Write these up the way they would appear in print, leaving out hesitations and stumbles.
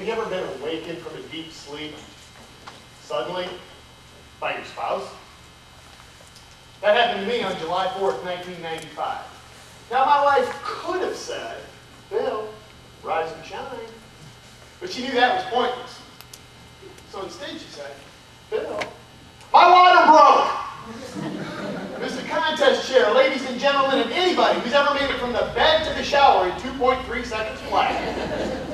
you ever been awakened from a deep sleep suddenly by your spouse? That happened to me on July 4th, 1995. Now, my wife could have said, Bill, rise and shine. But she knew that was pointless. So instead she said, Bill, my water broke! Mr. Contest Chair, ladies and gentlemen, and anybody who's ever made it from the bed to the shower in 2.3 seconds flat.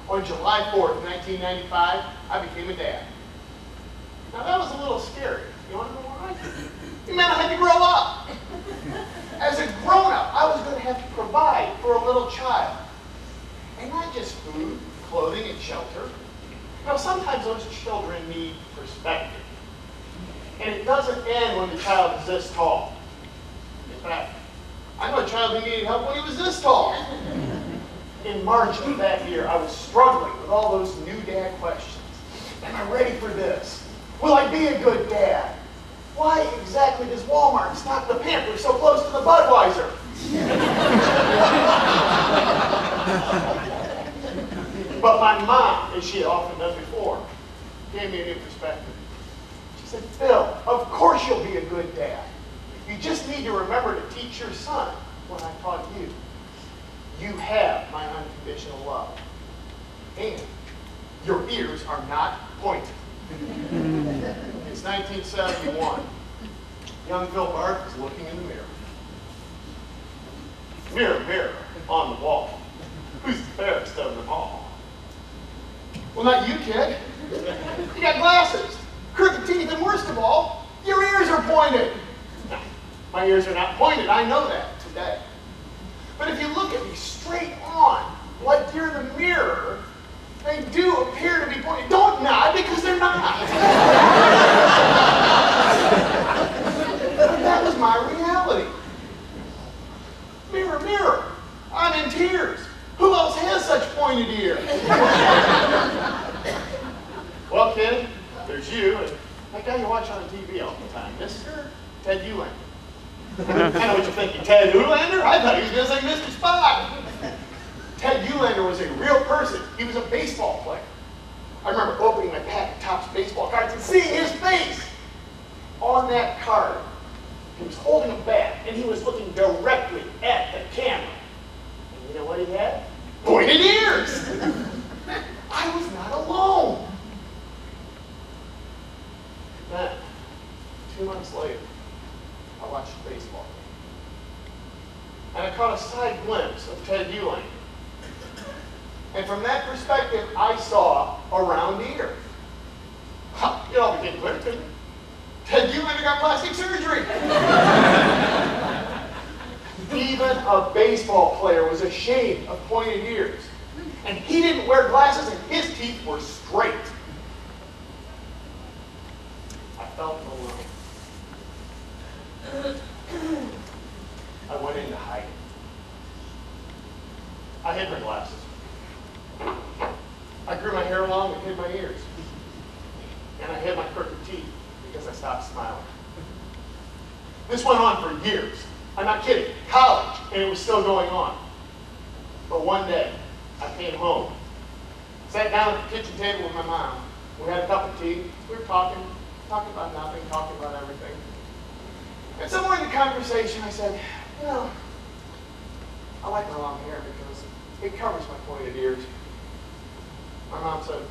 On July 4th, 1995, I became a dad. Now that was a little scary. You want to know why? It meant I had to grow up. As a grown-up, I was going to have to provide for a little child. And not just food, clothing, and shelter. Now sometimes those children need perspective. And it doesn't end when the child is this tall. In fact, I know a child who needed help when he was this tall. In March of that year, I was struggling with all those new dad questions. Am I ready for this? Will I be a good dad? Why exactly does Walmart stock the Pampers so close to the Budweiser? But my mom, as she had often done before, gave me a new perspective. She said, Bill, of course you'll be a good dad. You just need to remember to teach your son what I taught you. You have my unconditional love. And your ears are not pointed. It's 1971. Young Phil Barth is looking in the mirror. Mirror, mirror on the wall. Who's the fairest of them all? Well, not you, kid. You got glasses, crooked teeth, and worst of all, your ears are pointed. No, my ears are not pointed. I know that today. But if you look at me straight on, like you're in the mirror, they do appear to be pointed. Don't nod because they're not. But that was my reality. Mirror, mirror, I'm in tears. Who else has such pointed ears? Well, kid, there's you and that guy you watch on TV all the time, Mr. Ted Eulander. I know what you're thinking, Ted Eulander? I thought he was going to say Mr. Spot. Ted Eulander was a real person. He was a baseball player. I remember opening my pack of Topps baseball cards and seeing his face on that card. He was holding a bat, and he was looking directly at the camera. And you know what he had? Pointed ears! I was not alone. Then, 2 months later, I watched a baseball game. And I caught a side glimpse of Ted Eulander. And from that perspective, I saw a round ear. It all became clear to me. Ted Eulander got plastic surgery. Even a baseball player was ashamed of pointed ears. And he didn't wear glasses and his teeth were straight. I felt alone. I went into hiding. I hid my glasses. I grew my hair long and hid my ears. And I hid my crooked teeth because I stopped smiling. This went on for years. I'm not kidding. College, and it was still going on. But one day, I came home, sat down at the kitchen table with my mom. We had a cup of tea. We were talking about nothing, talking about everything. And somewhere in the conversation, I said, you know, I like my long hair because it covers my pointed ears. My mom said,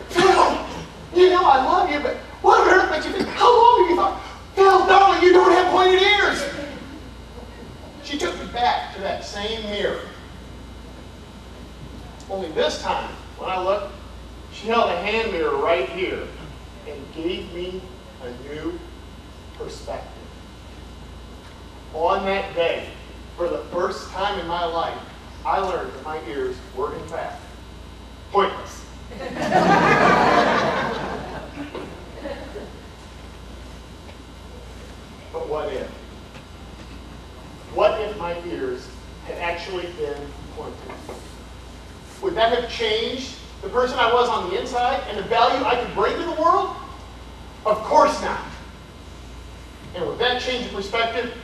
Phil, you know I love you, but what on earth makes you think, how long have you thought? Phil, darling, you don't have pointed ears. She took me back to that same mirror. Only this time, when I looked, she held a hand mirror right here and gave me a new perspective. On that day, for the first time in my life, I learned that my ears were, in fact, pointless. But what if? What if my ears had actually been pointed? Would that have changed the person I was on the inside and the value I could bring to the world? Of course not. And with that change of perspective,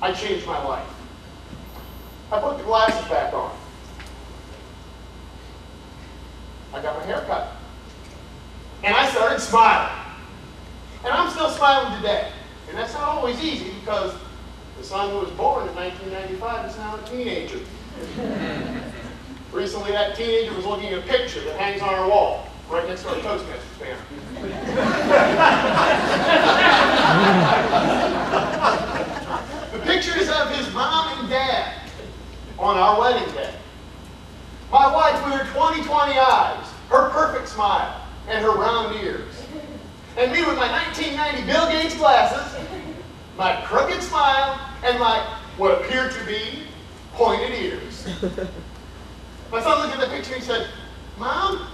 I changed my life. I put the glasses back on. I got my hair cut. And I started smiling. And I'm still smiling today. And that's not always easy because the son who was born in 1995 is now a teenager. Recently, that teenager was looking at a picture that hangs on our wall, right next to our Toastmasters banner. The picture is of his mom and dad on our wedding day. My wife with her 20/20 eyes, her perfect smile, and her round ears. And me with my 1990 Bill Gates glasses, my crooked smile, and my what appeared to be pointed ears. My son looked at the picture and he said, "Mom,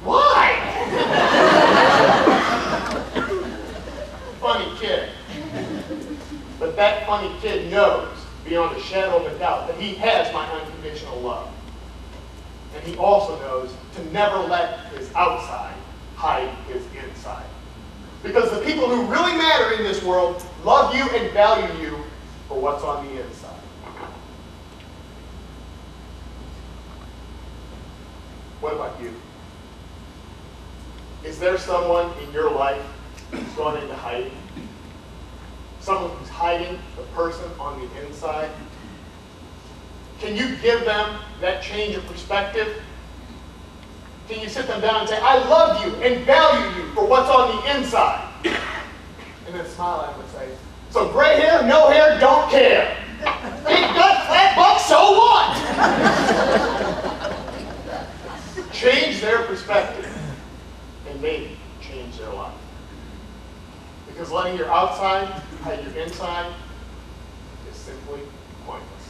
why?" Funny kid. But that funny kid knows, beyond a shadow of a doubt, that he has my unconditional love. And he also knows to never let his outside hide his inside. Because the people who really matter in this world love you and value you for what's on the inside. What about you? Is there someone in your life who's gone into hiding? Someone who's hiding the person on the inside? Can you give them that change of perspective? Can you sit them down and say, "I love you and value you for what's on the inside"? And then smile at them and say, "So gray hair, no hair, don't care. Big gut, flat butt, so what?" Change their perspective and maybe change their life. Because letting your outside hide your inside is simply pointless.